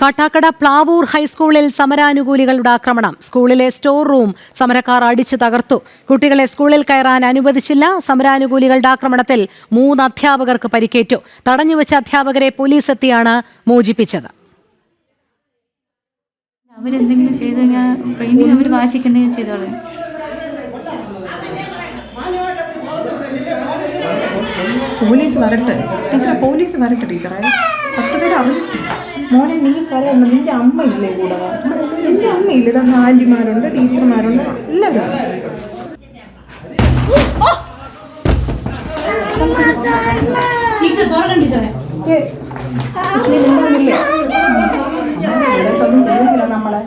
കാട്ടാക്കട പ്ലാവൂർ ഹൈസ്കൂളിൽ സമരാനുകൂലികളുടെ ആക്രമണം. സ്കൂളിലെ സ്റ്റോർ റൂം സമരക്കാർ അടിച്ചു തകർത്തു. കുട്ടികളെ സ്കൂളിൽ കയറാൻ അനുവദിച്ചില്ല. സമരാനുകൂലികളുടെ ആക്രമണത്തിൽ 3 അധ്യാപകർക്ക് പരിക്കേറ്റു. തടഞ്ഞുവെച്ച അധ്യാപകരെ പോലീസ് എത്തിയാണ് മോചിപ്പിച്ചത്. അവരെന്തെങ്കിലും ചെയ്തു കഴിഞ്ഞാൽ ഇനി അവർ വാശിക്കെന്തെങ്കിലും ചെയ്തോളെ. പോലീസ് വരട്ടെ ടീച്ചറെ 10 പേര് അറിഞ്ഞിട്ടില്ല. മോനെ നീ കളയണം, നിന്റെ അമ്മയില്ലേ കൂടെ? നിന്റെ അമ്മയില്ലേ? ഇതാണ് ആൻറ്റിമാരുണ്ട്, ടീച്ചർമാരുണ്ട്, എല്ലാവരും. നമ്മളെ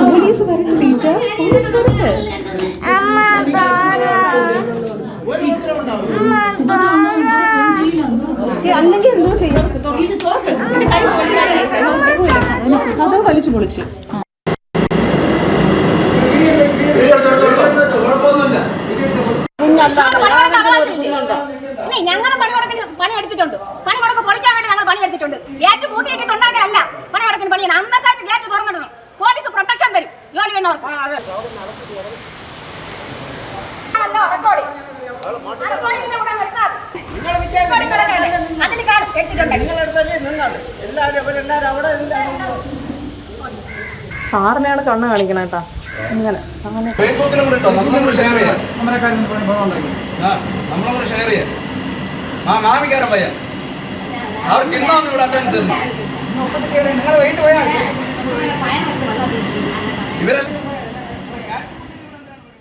പോലീസ് വരട്ടെ ടീച്ചർ, പോലീസ് വരട്ടെ. അല്ലെങ്കിൽ എന്തോ ചെയ്യാം, അതോ വലിച്ചു പൊളിച്ച്. ഞങ്ങൾ പണിയെടുത്തിട്ടുണ്ട്. പണിമുടക്ക് പൊളിക്കാൻ വേണ്ടി ഞങ്ങൾ പണിയെടുത്തിട്ടുണ്ട്. ഗേറ്റ് പൂട്ടിയിട്ടിട്ടുണ്ടാകല്ല, പണിമുടക്കിന് പണിയാണ്. അന്തസ്സായിട്ട് ഗേറ്റ് തുറന്നിടണം. പോലീസ് പ്രൊട്ടക്ഷൻ തരും ജോലി ചെയ്യുന്നവർക്ക്. സാറിനെയാണ് കണ്ണ് കാണിക്കണം കേട്ടാ. ഇങ്ങനെ അങ്ങനെ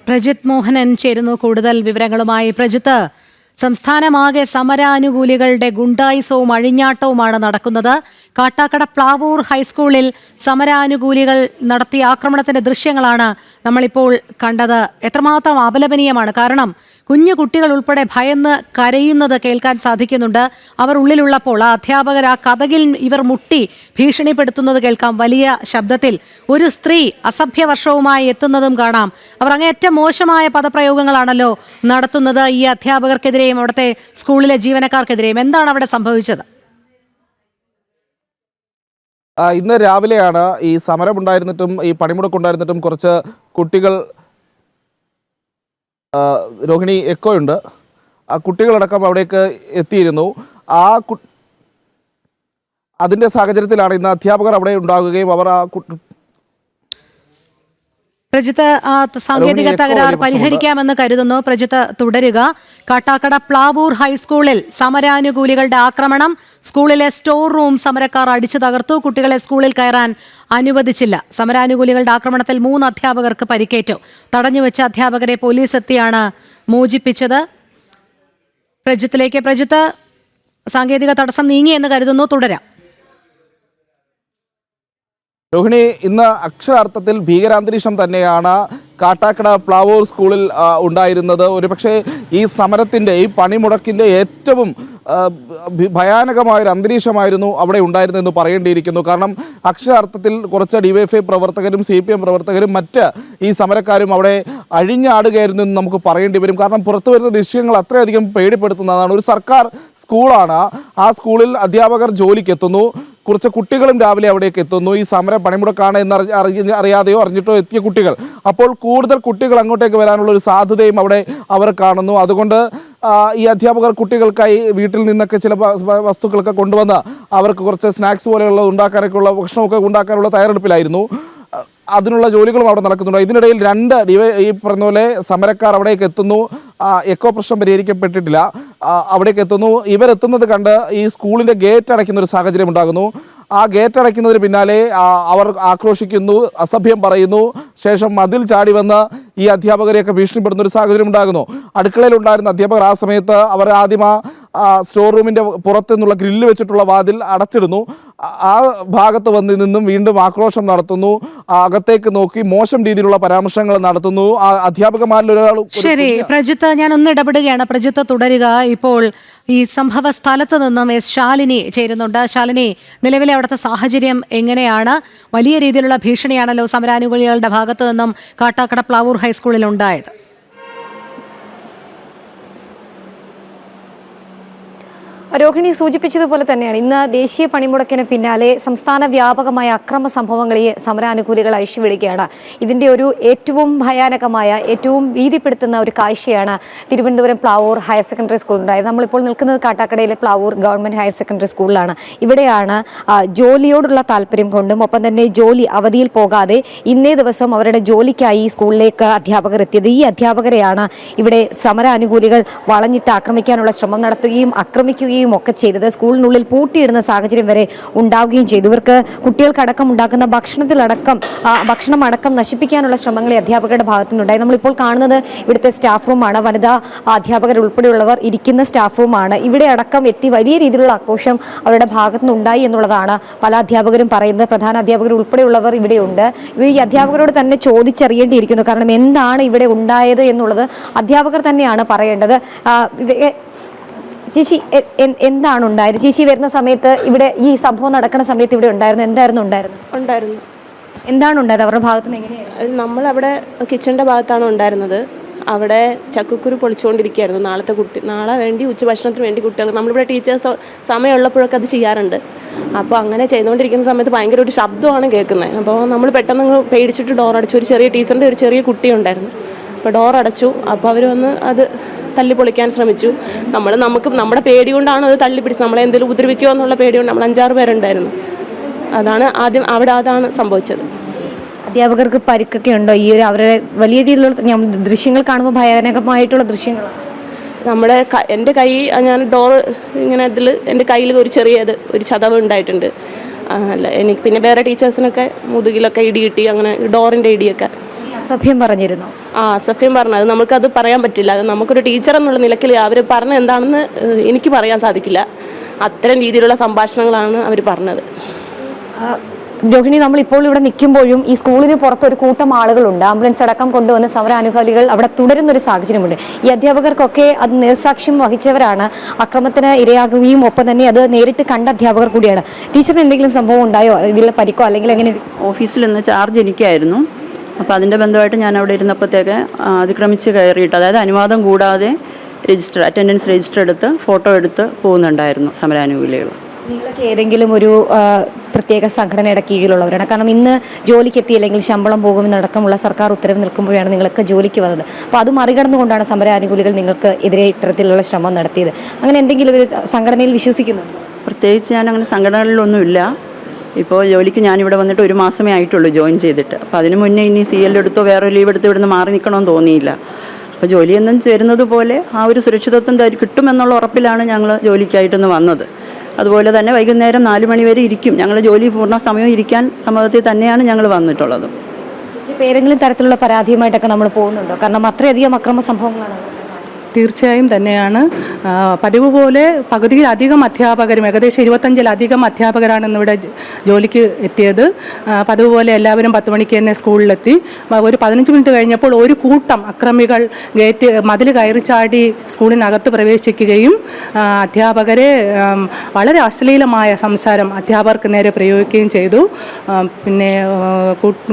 പ്രജിത് മോഹനൻ ചേരുന്നു കൂടുതൽ വിവരങ്ങളുമായി. പ്രജിത്ത്, സംസ്ഥാനമാകെ സമരാനുകൂലികളുടെ ഗുണ്ടായിസവും അഴിഞ്ഞാട്ടവുമാണ് നടക്കുന്നത്. കാട്ടാക്കട പ്ലാവൂർ ഹൈസ്കൂളിൽ സമരാനുകൂലികൾ നടത്തിയ ആക്രമണത്തിന്റെ ദൃശ്യങ്ങളാണ് നമ്മളിപ്പോൾ കണ്ടത്. എത്രമാത്രം അപലപനീയമാണ്. കാരണം കുഞ്ഞു കുട്ടികൾ ഉൾപ്പെടെ ഭയന്ന് കരയുന്നത് കേൾക്കാൻ സാധിക്കുന്നുണ്ട്. അവർ ഉള്ളിലുള്ളപ്പോൾ ആ അധ്യാപകർ ആ കതകിൽ ഇവർ മുട്ടി ഭീഷണിപ്പെടുത്തുന്നത് കേൾക്കാം വലിയ ശബ്ദത്തിൽ. ഒരു സ്ത്രീ അസഭ്യവർഷവുമായി എത്തുന്നതും കാണാം. അവർ അങ്ങേയറ്റം മോശമായ പദപ്രയോഗങ്ങളാണല്ലോ നടത്തുന്നത് ഈ അധ്യാപകർക്കെതിരെയും അവിടുത്തെ സ്കൂളിലെ ജീവനക്കാർക്കെതിരെയും. എന്താണ് അവിടെ സംഭവിച്ചത്? ഇന്ന് രാവിലെയാണ് ഈ സമരമുണ്ടായിരുന്നിട്ടും ഈ പണിമുടക്കുണ്ടായിരുന്നിട്ടും കുറച്ച് കുട്ടികൾ, രോഹിണി എക്കോയുണ്ട്, ആ കുട്ടികളടക്കം അവിടേക്ക് എത്തിയിരുന്നു. അതിൻ്റെ സാഹചര്യത്തിലാണ് ഇന്ന് അധ്യാപകർ അവിടെ ഉണ്ടാകുകയും അവർ പ്രജിത്ത്, സാങ്കേതിക തകരാർ പരിഹരിക്കാമെന്ന് കരുതുന്നു. പ്രജിത്ത് തുടരുക. കാട്ടാക്കട പ്ലാവൂർ ഹൈസ്കൂളിൽ സമരാനുകൂലികളുടെ ആക്രമണം. സ്കൂളിലെ സ്റ്റോർ റൂം സമരക്കാർ അടിച്ചു തകർത്തു. കുട്ടികളെ സ്കൂളിൽ കയറാൻ അനുവദിച്ചില്ല. സമരാനുകൂലികളുടെ ആക്രമണത്തിൽ 3 അധ്യാപകർക്ക് പരിക്കേറ്റു. തടഞ്ഞുവെച്ച അധ്യാപകരെ പോലീസ് എത്തിയാണ് മോചിപ്പിച്ചത്. പ്രജിത്ത്, സാങ്കേതിക തടസ്സം നീങ്ങിയെന്ന് കരുതുന്നു. തുടരാം. രോഹിണി, ഇന്ന് അക്ഷരാർത്ഥത്തിൽ ഭീകരാന്തരീക്ഷം തന്നെയാണ് കാട്ടാക്കട പ്ലാവൂർ സ്കൂളിൽ ഉണ്ടായിരുന്നത്. ഒരുപക്ഷെ ഈ സമരത്തിൻ്റെ, ഈ പണിമുടക്കിൻ്റെ ഏറ്റവും ഭയാനകമായൊരു അന്തരീക്ഷമായിരുന്നു അവിടെ ഉണ്ടായിരുന്നതെന്ന് പറയേണ്ടിയിരിക്കുന്നു. കാരണം അക്ഷരാർത്ഥത്തിൽ കുറച്ച് DYFI പ്രവർത്തകരും CPM പ്രവർത്തകരും മറ്റ് ഈ സമരക്കാരും അവിടെ അഴിഞ്ഞാടുകയായിരുന്നു എന്ന് നമുക്ക് പറയേണ്ടി വരും. കാരണം പുറത്തു വരുന്ന ദൃശ്യങ്ങൾ അത്രയധികം പേടിപ്പെടുത്തുന്നതാണ്. ഒരു സർക്കാർ സ്കൂളാണ്. ആ സ്കൂളിൽ അധ്യാപകർ ജോലിക്കെത്തുന്നു. കുറച്ച് കുട്ടികളും രാവിലെ അവിടേക്ക് എത്തുന്നു. ഈ സമരം പണിമുടക്കാണ് എന്ന് അറിയാതെയോ അറിഞ്ഞിട്ടോ എത്തിയ കുട്ടികൾ. അപ്പോൾ കൂടുതൽ കുട്ടികൾ അങ്ങോട്ടേക്ക് വരാനുള്ള ഒരു സാധ്യതയും അവിടെ അവർ കാണുന്നു. അതുകൊണ്ട് ഈ അധ്യാപകർ കുട്ടികൾക്കായി വീട്ടിൽ നിന്നൊക്കെ ചില വസ്തുക്കളൊക്കെ കൊണ്ടുവന്ന് അവർക്ക് കുറച്ച് സ്നാക്സ് പോലെയുള്ള ഉണ്ടാക്കാനൊക്കെ ഉള്ള ഭക്ഷണമൊക്കെ ഉണ്ടാക്കാനുള്ള തയ്യാറെടുപ്പിലായിരുന്നു. അതിനുള്ള ജോലികളും അവിടെ നടക്കുന്നുണ്ട്. ഇതിനിടയിൽ 2 ഈ പറഞ്ഞ പോലെ സമരക്കാർ അവിടേക്ക് എത്തുന്നു. എക്കോ പ്രശ്നം പരിഹരിക്കപ്പെട്ടിട്ടില്ല. അവിടേക്ക് എത്തുന്നു. ഇവരെത്തുന്നത് കണ്ട് ഈ സ്കൂളിൻ്റെ ഗേറ്റ് അടയ്ക്കുന്ന ഒരു സാഹചര്യം ഉണ്ടാകുന്നു. ആ ഗേറ്റ് അടയ്ക്കുന്നതിന് പിന്നാലെ അവർ ആക്രോശിക്കുന്നു, അസഭ്യം പറയുന്നു. ശേഷം മതിൽ ചാടി വന്ന് ഈ അധ്യാപകരെയൊക്കെ ഭീഷണിപ്പെടുന്ന ഒരു സാഹചര്യം ഉണ്ടാകുന്നു. അടുക്കളയിലുണ്ടായിരുന്ന അധ്യാപകർ ആ സമയത്ത് അവർ ആദ്യം സ്റ്റോർ റൂമിൻ്റെ പുറത്തു നിന്നുള്ള ഗ്രില്ല് വെച്ചിട്ടുള്ള വാതിൽ അടച്ചിടുന്നു. ആ ഭാഗത്ത് വന്ന് നിന്നും വീണ്ടും ആക്രോശം നടത്തുന്നു. അകത്തേക്ക് നോക്കി മോശം രീതിയിലുള്ള പരാമർശങ്ങൾ നടത്തുന്നു. ആ അധ്യാപകന്മാരിൽ ഒരാൾ. ശരി പ്രജിത്ത്, ഞാൻ ഒന്ന് ഇടപെടുകയാണ്. പ്രജിത്ത് തുടരുക. ഇപ്പോൾ ഈ സംഭവ സ്ഥലത്ത് നിന്നും എസ് ശാലിനി ചേരുന്നുണ്ട്. ശാലിനി, നിലവിലെ അവിടുത്തെ സാഹചര്യം എങ്ങനെയാണ്? വലിയ രീതിയിലുള്ള ഭീഷണിയാണല്ലോ സമരാനുകൂലികളുടെ ഭാഗത്തു നിന്നും കാട്ടാക്കട പ്ലാവൂർ ഹൈസ്കൂളിൽ ഉണ്ടായത്. രോഹിണി സൂചിപ്പിച്ചതുപോലെ തന്നെയാണ് ഇന്ന് ദേശീയ പണിമുടക്കിന് പിന്നാലെ സംസ്ഥാന വ്യാപകമായ അക്രമ സംഭവങ്ങൾ ഈ സമരാനുകൂലികൾ അഴിച്ചുവിടുകയാണ്. ഇതിന്റെ ഒരു ഏറ്റവും ഭയാനകമായ, ഏറ്റവും ഭീതിപ്പെടുത്തുന്ന ഒരു കാഴ്ചയാണ് തിരുവനന്തപുരം പ്ലാവൂർ ഹയർ സെക്കൻഡറി സ്കൂളിൽ ഉണ്ടായത്. നമ്മളിപ്പോൾ നിൽക്കുന്നത് കാട്ടാക്കടയിലെ പ്ലാവൂർ ഗവൺമെന്റ് ഹയർ സെക്കൻഡറി സ്കൂളിലാണ്. ഇവിടെയാണ് ജോലിയോടുള്ള താല്പര്യം കൊണ്ടും ഒപ്പം തന്നെ ജോലി അവധിയിൽ പോകാതെ ഇന്നേ ദിവസം അവരുടെ ജോലിക്കായി സ്കൂളിലേക്ക് അധ്യാപകർ എത്തിയത്. ഈ അധ്യാപകരെയാണ് ഇവിടെ സമരാനുകൂലികൾ വളഞ്ഞിട്ട് ആക്രമിക്കാനുള്ള ശ്രമം നടത്തുകയും ആക്രമിക്കുകയും ഒക്കെ ചെയ്തത്. സ്കൂളിനുള്ളിൽ പൂട്ടിയിടുന്ന സാഹചര്യം വരെ ഉണ്ടാവുകയും ചെയ്തു. ഇവർക്ക് കുട്ടികൾക്കടക്കം ഉണ്ടാക്കുന്ന ഭക്ഷണം അടക്കം നശിപ്പിക്കാനുള്ള ശ്രമങ്ങൾ അധ്യാപകരുടെ ഭാഗത്തുനിന്നുണ്ടായി. നമ്മളിപ്പോൾ കാണുന്നത് ഇവിടുത്തെ സ്റ്റാഫ് റൂമാണ്. വനിതാ അധ്യാപകർ ഉൾപ്പെടെയുള്ളവർ ഇരിക്കുന്ന സ്റ്റാഫ് റൂമാണ്. ഇവിടെ അടക്കം എത്തി വലിയ രീതിയിലുള്ള ആക്രോശം അവരുടെ ഭാഗത്തുനിന്ന് ഉണ്ടായി എന്നുള്ളതാണ് പല അധ്യാപകരും പറയുന്നത്. പ്രധാന അധ്യാപകർ ഉൾപ്പെടെയുള്ളവർ ഇവിടെയുണ്ട്. ഈ അധ്യാപകരോട് തന്നെ ചോദിച്ചറിയേണ്ടിയിരിക്കുന്നു. കാരണം എന്താണ് ഇവിടെ ഉണ്ടായത് എന്നുള്ളത് അധ്യാപകർ തന്നെയാണ് പറയേണ്ടത്. ചേച്ചി, എന്താണ് ഉണ്ടായത്? ചേച്ചി വരുന്ന സമയത്ത് ഇവിടെ ഈ സംഭവം നടക്കുന്ന സമയത്ത് ഇവിടെ ഉണ്ടായിരുന്നു. ഉണ്ടായിരുന്നു. എന്താണ് ഉണ്ടായത്? അവരുടെ ഭാഗത്ത് നിന്ന് എങ്ങനെയായിരുന്നു? നമ്മളവിടെ കിച്ചണിൻ്റെ ഭാഗത്താണ് ഉണ്ടായിരുന്നത്. അവിടെ ചക്കക്കുരു പൊളിച്ചുകൊണ്ടിരിക്കുകയായിരുന്നു. നാളെ വേണ്ടി ഉച്ചഭക്ഷണത്തിന് വേണ്ടി കുട്ടികൾ, നമ്മളിവിടെ ടീച്ചേഴ്സ് സമയമുള്ളപ്പോഴൊക്കെ അത് ചെയ്യാറുണ്ട്. അപ്പോൾ അങ്ങനെ ചെയ്തുകൊണ്ടിരിക്കുന്ന സമയത്ത് ഭയങ്കര ഒരു ശബ്ദമാണ് കേൾക്കുന്നത്. അപ്പോൾ നമ്മൾ പെട്ടെന്ന് പേടിച്ചിട്ട് ഡോർ അടച്ചു. ഒരു ചെറിയ ടീച്ചറിൻ്റെ ഒരു ചെറിയ കുട്ടി ഉണ്ടായിരുന്നു. അപ്പോൾ ഡോർ അടച്ചു. അപ്പോൾ അവർ വന്ന് അത് തല്ലി പൊളിക്കാൻ ശ്രമിച്ചു. നമുക്ക് നമ്മുടെ പേടി കൊണ്ടാണ് അത് തല്ലി പിടിച്ചത്. നമ്മളെ എന്തെങ്കിലും ഉപദ്രവിക്കുമോ എന്നുള്ള പേടി കൊണ്ട് നമ്മൾ 5-6 പേരുണ്ടായിരുന്നു. അതാണ് സംഭവിച്ചത്. അധ്യാപകർക്ക് പരിക്കൊക്കെ ഉണ്ടോ? ഈ ഒരു അവരുടെ വലിയ രീതിയിലുള്ള ദൃശ്യങ്ങൾ കാണുമ്പോൾ ഭയാനകമായിട്ടുള്ള ദൃശ്യങ്ങളാണ്. എൻ്റെ കൈ, ഞാൻ ഡോർ ഇങ്ങനെ എൻ്റെ കയ്യിൽ ഒരു ചതവ് ഉണ്ടായിട്ടുണ്ട്. എനിക്ക് പിന്നെ വേറെ ടീച്ചേഴ്സിനൊക്കെ മുതുകിലൊക്കെ ഇടി കിട്ടി. അങ്ങനെ ഡോറിൻ്റെ ഇടിയൊക്കെ. അസഭ്യം പറഞ്ഞിരുന്നു. അസഭ്യം പറഞ്ഞത് നമുക്കത് പറയാൻ പറ്റില്ല. അത് നമുക്കൊരു ടീച്ചർ എന്നുള്ള നിലയ്ക്ക് അവർ പറഞ്ഞ എന്താണെന്ന് എനിക്ക് പറയാൻ സാധിക്കില്ല. അത്തരം രീതിയിലുള്ള സംഭാഷണങ്ങളാണ് അവർ പറഞ്ഞത്. രോഹിണി, നമ്മളിപ്പോൾ ഇവിടെ നിൽക്കുമ്പോഴും ഈ സ്കൂളിന് പുറത്ത് ഒരു കൂട്ടം ആളുകളുണ്ട്. ആംബുലൻസ് അടക്കം കൊണ്ടുവന്ന സമരാനുകൂലികൾ അവിടെ തുടരുന്നൊരു സാഹചര്യമുണ്ട്. ഈ അധ്യാപകർക്കൊക്കെ അത് നേർസാക്ഷ്യം വഹിച്ചവരാണ്. അക്രമത്തിന് ഇരയാകുകയും ഒപ്പം തന്നെ അത് നേരിട്ട് കണ്ട അധ്യാപകർ കൂടിയാണ്. ടീച്ചറിന് എന്തെങ്കിലും സംഭവം ഉണ്ടായോ? ഇതിൽ പരിക്കോ അല്ലെങ്കിൽ എങ്ങനെ? ഓഫീസിൽ നിന്ന് ചാർജ് എനിക്കായിരുന്നു. അപ്പോൾ അതിൻ്റെ ബന്ധമായിട്ട് ഞാൻ അവിടെ ഇരുന്നപ്പോഴത്തേക്ക് അതിക്രമിച്ച് കയറിയിട്ട്, അതായത് അനുവാദം കൂടാതെ അറ്റൻഡൻസ് രജിസ്റ്റർ എടുത്ത് ഫോട്ടോ എടുത്ത് പോകുന്നുണ്ടായിരുന്നു സമരാനുകൂലികൾ. നിങ്ങൾക്ക് ഏതെങ്കിലും ഒരു പ്രത്യേക സംഘടനയുടെ കീഴിലുള്ളവരാണ്? കാരണം ഇന്ന് ജോലിക്ക് എത്തിയില്ലെങ്കിൽ ശമ്പളം പോകുമെന്നടക്കമുള്ള സർക്കാർ ഉത്തരവ് നിൽക്കുമ്പോഴാണ് നിങ്ങൾക്ക് ജോലിക്ക് വന്നത്. അപ്പോൾ അത് മറികടന്നുകൊണ്ടാണ് സമരാനുകൂലികൾ നിങ്ങൾക്ക് എതിരെ ഇത്തരത്തിലുള്ള ശ്രമം നടത്തിയത്. അങ്ങനെ എന്തെങ്കിലും ഒരു സംഘടനയിൽ വിശ്വസിക്കുന്നുണ്ടോ? പ്രത്യേകിച്ച് ഞാൻ അങ്ങനെ സംഘടനകളിലൊന്നുമില്ല. ഇപ്പോൾ ജോലിക്ക് ഞാനിവിടെ വന്നിട്ട് 1 മാസമേ ആയിട്ടുള്ളൂ ജോയിൻ ചെയ്തിട്ട്. അപ്പോൾ അതിന് മുന്നേ ഇനി CL എടുത്തോ വേറെ ലീവ് എടുത്തോ ഇവിടുന്ന് മാറി നിൽക്കണമെന്ന് തോന്നിയില്ല. അപ്പോൾ ജോലിയൊന്നും ചേരുന്നത് പോലെ ആ ഒരു സുരക്ഷിതത്വം കിട്ടുമെന്നുള്ള ഉറപ്പിലാണ് ഞങ്ങൾ ജോലിക്കായിട്ടൊന്ന് വന്നത്. അതുപോലെ തന്നെ വൈകുന്നേരം 4 മണി വരെ ഇരിക്കും. ഞങ്ങൾ ജോലി പൂർണ്ണ സമയം ഇരിക്കാൻ സമ്മതത്തിൽ തന്നെയാണ് ഞങ്ങൾ വന്നിട്ടുള്ളത്. ഏതെങ്കിലും തരത്തിലുള്ള പരാതിയുമായിട്ടൊക്കെ നമ്മൾ പോകുന്നുണ്ടോ? കാരണം അത്രയധികം അക്രമ സംഭവങ്ങളാണ്. തീർച്ചയായും തന്നെയാണ്. പതിവ് പോലെ പകുതിയിലധികം അധ്യാപകരും, ഏകദേശം 25-ലധികം അധ്യാപകരാണ് ഇന്നിവിടെ ജോലിക്ക് എത്തിയത്. പതിവ് പോലെ എല്ലാവരും 10 മണിക്ക് തന്നെ സ്കൂളിലെത്തി. ഒരു 15 മിനിറ്റ് കഴിഞ്ഞപ്പോൾ ഒരു കൂട്ടം അക്രമികൾ മതിൽ കയറി ചാടി സ്കൂളിനകത്ത് പ്രവേശിക്കുകയും അധ്യാപകരെ വളരെ അശ്ലീലമായ സംസാരം അധ്യാപകർക്ക് നേരെ പ്രയോഗിക്കുകയും ചെയ്തു. പിന്നെ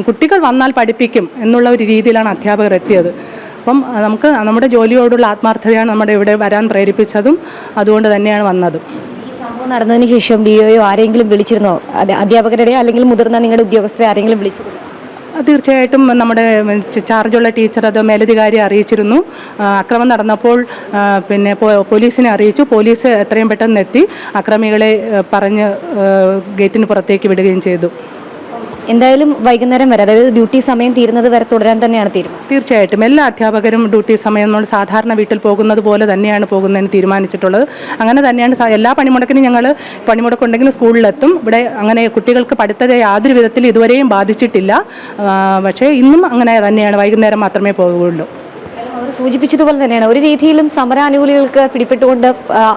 കുട്ടികൾ വന്നാൽ പഠിപ്പിക്കും എന്നുള്ള ഒരു രീതിയിലാണ് അധ്യാപകർ എത്തിയത്. അപ്പം നമ്മുടെ ജോലിയോടുള്ള ആത്മാർത്ഥതയാണ് നമ്മുടെ ഇവിടെ വരാൻ പ്രേരിപ്പിച്ചതും അതുകൊണ്ട് തന്നെയാണ് വന്നതും. ഈ സംഭവം നടന്നതിന് ശേഷം DO ആരെങ്കിലും വിളിച്ചിരുന്നോ? അധ്യാപകരുടെ അല്ലെങ്കിൽ മുതിർന്ന നിങ്ങളുടെ ഉദ്യോഗസ്ഥരെ ആരെങ്കിലും വിളിച്ചിരുന്നോ? തീർച്ചയായിട്ടും നമ്മുടെ ചാർജുള്ള ടീച്ചർ അത് മേലധികാരിയെ അറിയിച്ചിരുന്നു. അക്രമം നടന്നപ്പോൾ പിന്നെ പോലീസിനെ അറിയിച്ചു. പോലീസ് എത്രയും പെട്ടെന്ന് എത്തി അക്രമികളെ പറഞ്ഞ് ഗേറ്റിന് പുറത്തേക്ക് വിടുകയും ചെയ്തു. എന്തായാലും വൈകുന്നേരം വരെ, അതായത് ഡ്യൂട്ടി സമയം തീരുന്നത് വരെ തുടരാൻ തന്നെയാണ് തീരുമാനം. തീർച്ചയായിട്ടും എല്ലാ അധ്യാപകരും ഡ്യൂട്ടി സമയം നമ്മൾ സാധാരണ വീട്ടിൽ പോകുന്നത് പോലെ തന്നെയാണ് പോകുന്നതിന് തീരുമാനിച്ചിട്ടുള്ളത്. അങ്ങനെ തന്നെയാണ് എല്ലാ പണിമുടക്കിനും ഞങ്ങൾ പണിമുടക്കുണ്ടെങ്കിലും സ്കൂളിലെത്തും. ഇവിടെ അങ്ങനെ കുട്ടികൾക്ക് പഠിത്തത്തെ യാതൊരു വിധത്തിൽ ഇതുവരെയും ബാധിച്ചിട്ടില്ല. പക്ഷേ ഇന്നും അങ്ങനെ തന്നെയാണ്, വൈകുന്നേരം മാത്രമേ പോകുകയുള്ളൂ. അവർ സൂചിപ്പിച്ചതുപോലെ തന്നെയാണ് ഒരു രീതിയിലും സമരാനുകൂലികൾക്ക് പിടിപ്പെട്ടുകൊണ്ട്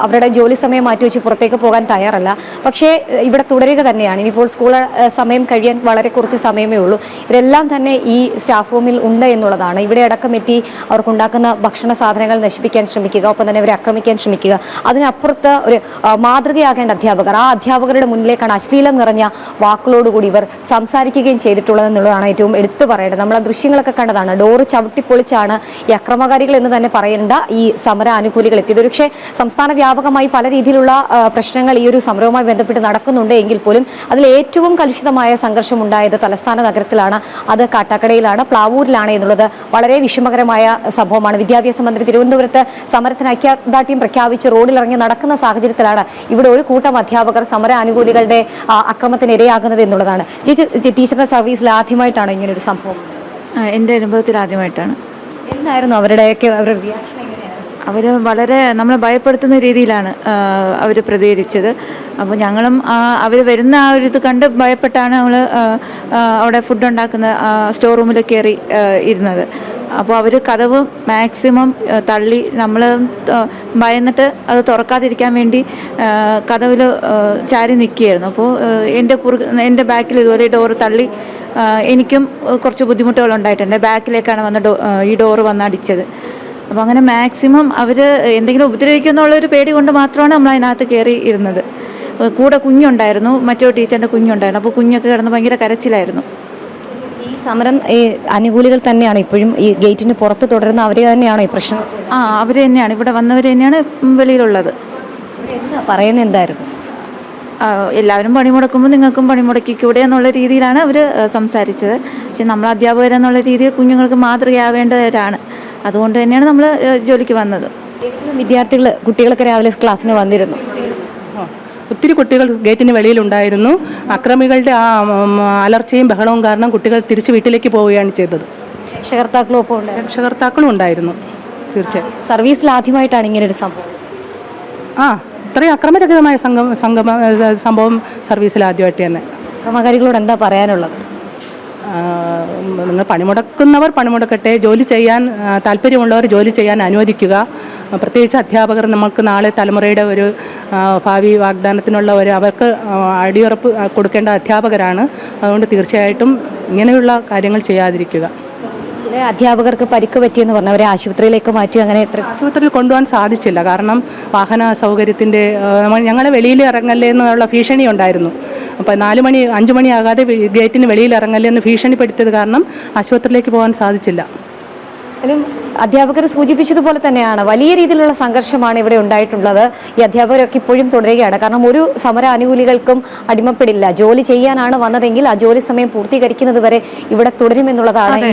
അവരുടെ ജോലി സമയം മാറ്റിവെച്ച് പുറത്തേക്ക് പോകാൻ തയ്യാറല്ല. പക്ഷേ ഇവിടെ തുടരുക തന്നെയാണ്. ഇനിയിപ്പോൾ സ്കൂൾ സമയം കഴിയാൻ വളരെ കുറച്ച് സമയമേ ഉള്ളൂ. ഇവരെല്ലാം തന്നെ ഈ സ്റ്റാഫ് റൂമിൽ ഉണ്ട് എന്നുള്ളതാണ്. ഇവിടെ അടക്കം എത്തി അവർക്കുണ്ടാക്കുന്ന ഭക്ഷണ സാധനങ്ങൾ നശിപ്പിക്കാൻ ശ്രമിക്കുക, ഒപ്പം തന്നെ അവരെ ആക്രമിക്കാൻ ശ്രമിക്കുക. അതിനപ്പുറത്ത് ഒരു മാതൃകയാകേണ്ട അധ്യാപകർ, ആ അധ്യാപകരുടെ മുന്നിലേക്കാണ് അശ്ലീലം നിറഞ്ഞ വാക്കുകളോടുകൂടി ഇവർ സംസാരിക്കുകയും ചെയ്തിട്ടുള്ളത് എന്നുള്ളതാണ് ഏറ്റവും എടുത്തു പറയേണ്ടത്. നമ്മൾ ആ ദൃശ്യങ്ങളൊക്കെ കണ്ടതാണ്. ഡോറ് ചവിട്ടിപ്പൊളിച്ചാണ് ഈ അക്രമകാരികൾ എന്ന് തന്നെ പറയേണ്ട ഈ സമര അനുകൂലികൾ എത്തിയത്. ഒരുപക്ഷെ സംസ്ഥാന വ്യാപകമായി പല രീതിയിലുള്ള പ്രശ്നങ്ങൾ ഈ ഒരു സമരവുമായി ബന്ധപ്പെട്ട് നടക്കുന്നുണ്ട് എങ്കിൽ പോലും അതിൽ ഏറ്റവും കലുഷിതമായ സംഘർഷം ഉണ്ടായത് തലസ്ഥാന നഗരത്തിലാണ്. അത് കാട്ടാക്കടയിലാണ്, പ്ലാവൂരിലാണ് എന്നുള്ളത് വളരെ വിഷമകരമായ സംഭവമാണ്. വിദ്യാഭ്യാസ മന്ത്രി തിരുവനന്തപുരത്ത് സമരത്തിന് ഐക്യദാർഢ്യം പ്രഖ്യാപിച്ച് റോഡിലിറങ്ങി നടക്കുന്ന സാഹചര്യത്തിലാണ് ഇവിടെ ഒരു കൂട്ടം അധ്യാപകർ സമര അനുകൂലികളുടെ അക്രമത്തിന് ഇരയാകുന്നത് എന്നുള്ളതാണ്. ടീച്ചറുടെ സർവീസിൽ ആദ്യമായിട്ടാണ് ഇങ്ങനൊരു സംഭവം? എൻ്റെ അനുഭവത്തിൽ ആദ്യമായിട്ടാണ്. എന്തായിരുന്നു അവരുടെയൊക്കെ അവരുടെ റിയാക്ഷൻ എങ്ങനെയായിരുന്നു? അവർ വളരെ നമ്മളെ ഭയപ്പെടുത്തുന്ന രീതിയിലാണ് അവർ പ്രതികരിച്ചത്. അപ്പോൾ ഞങ്ങളും അവർ വരുന്ന ആ ഒരു ഇത് കണ്ട് ഭയപ്പെട്ടാണ് നമ്മൾ അവിടെ ഫുഡ് ഉണ്ടാക്കുന്ന സ്റ്റോർ റൂമിൽ കയറി ഇരുന്നത്. അപ്പോൾ അവർ കതവ് മാക്സിമം തള്ളി, നമ്മൾ ഭയന്നിട്ട് അത് തുറക്കാതിരിക്കാൻ വേണ്ടി കതവിൽ ചാരി നിൽക്കുകയായിരുന്നു. അപ്പോൾ എൻ്റെ ബാക്കിൽ ഇതുപോലെ ഡോറ് തള്ളി എനിക്കും കുറച്ച് ബുദ്ധിമുട്ടുകൾ ഉണ്ടായിട്ടുണ്ട്. ബാക്കിലേക്കാണ് ഈ ഡോറ് വന്നടിച്ചത്. അപ്പോൾ അങ്ങനെ മാക്സിമം അവർ എന്തെങ്കിലും ഉപദ്രവിക്കുമെന്നുള്ളൊരു പേടി കൊണ്ട് മാത്രമാണ് നമ്മൾ അതിനകത്ത് കയറി ഇരുന്നത്. കൂടെ കുഞ്ഞുണ്ടായിരുന്നു, മറ്റൊരു ടീച്ചറിൻ്റെ കുഞ്ഞുണ്ടായിരുന്നു. അപ്പോൾ കുഞ്ഞൊക്കെ കിടന്ന് ഭയങ്കര കരച്ചിലായിരുന്നു. ഈ സമരം അനുകൂലികൾ തന്നെയാണ് ഇപ്പോഴും ഈ ഗേറ്റിന് പുറത്ത് തുടരുന്ന അവർ തന്നെയാണോ ഈ പ്രശ്നം? അവർ തന്നെയാണ്, ഇവിടെ വന്നവർ തന്നെയാണ് വെളിയിലുള്ളത്. എന്താ പറയുന്നത്? എന്തായിരുന്നു? എല്ലാവരും പണിമുടക്കുമ്പോൾ നിങ്ങൾക്കും പണിമുടക്കിക്കൂടെ എന്നുള്ള രീതിയിലാണ് അവർ സംസാരിച്ചത്. പക്ഷെ നമ്മൾ അധ്യാപകരെന്നുള്ള രീതിയിൽ കുഞ്ഞുങ്ങൾക്ക് മാതൃകയാവേണ്ടവരാണ്. അതുകൊണ്ട് തന്നെയാണ് നമ്മൾ ജോലിക്ക് വന്നത്. വിദ്യാർത്ഥികൾ, കുട്ടികളൊക്കെ രാവിലെ ക്ലാസ്സിന് വന്നിരുന്നു. ഒത്തിരി കുട്ടികൾ ഗേറ്റിന് വെളിയിലുണ്ടായിരുന്നു. അക്രമികളുടെ ആ അലർച്ചയും ബഹളവും കാരണം കുട്ടികൾ തിരിച്ച് വീട്ടിലേക്ക് പോവുകയാണ് ചെയ്തത്. രക്ഷകർത്താക്കളും ഒപ്പം ഉണ്ട്. രക്ഷകർത്താക്കളും ഉണ്ടായിരുന്നു. തീർച്ചയായും സർവീസിൽ ആദ്യമായിട്ടാണ് ഇങ്ങനൊരു സംഭവം. ഇത്രയും അക്രമരഹിതമായ സംഭവം സർവീസിൽ ആദ്യമായിട്ട് തന്നെ. അക്രമകാരികളോട് എന്താ പറയാനുള്ളത്? നിങ്ങൾ പണിമുടക്കുന്നവർ പണിമുടക്കട്ടെ, ജോലി ചെയ്യാൻ താല്പര്യമുള്ളവർ ജോലി ചെയ്യാൻ അനുവദിക്കുക. പ്രത്യേകിച്ച് അധ്യാപകർ നമുക്ക് നാളെ തലമുറയുടെ ഒരു ഭാവി വാഗ്ദാനത്തിനുള്ള അവർക്ക് അടിയുറപ്പ് കൊടുക്കേണ്ട അധ്യാപകരാണ്. അതുകൊണ്ട് തീർച്ചയായിട്ടും ഇങ്ങനെയുള്ള കാര്യങ്ങൾ ചെയ്യാതിരിക്കുക. ചില അധ്യാപകർക്ക് പരിക്ക് പറ്റിയെന്ന് പറഞ്ഞവരെ ആശുപത്രിയിലേക്ക് മാറ്റി. അങ്ങനെ ആശുപത്രിയിൽ കൊണ്ടുപോകാൻ സാധിച്ചില്ല. കാരണം വാഹന സൗകര്യത്തിൻ്റെ ഞങ്ങളെ വെളിയിൽ ഇറങ്ങല്ലേ എന്നുള്ള ഭീഷണി ഉണ്ടായിരുന്നു. അപ്പോൾ 4 മണി 5 മണിയാകാതെ ഗേറ്റിന് വെളിയിൽ ഇറങ്ങല്ലേ എന്ന് ഭീഷണിപ്പെടുത്തിയത് കാരണം ആശുപത്രിയിലേക്ക് പോകാൻ സാധിച്ചില്ല. അധ്യാപകർ സൂചിപ്പിച്ചതുപോലെ തന്നെയാണ് വലിയ രീതിയിലുള്ള സംഘർഷമാണ് ഇവിടെ ഉണ്ടായിട്ടുള്ളത്. ഈ അധ്യാപകരൊക്കെ ഇപ്പോഴും തുടരുകയാണ്. കാരണം ഒരു സമര അനുകൂലികൾക്കും അടിമപ്പെടില്ല. ജോലി ചെയ്യാനാണ് വന്നതെങ്കിൽ ആ ജോലി സമയം പൂർത്തീകരിക്കുന്നത് വരെ ഇവിടെ തുടരുമെന്നുള്ളതാണ്.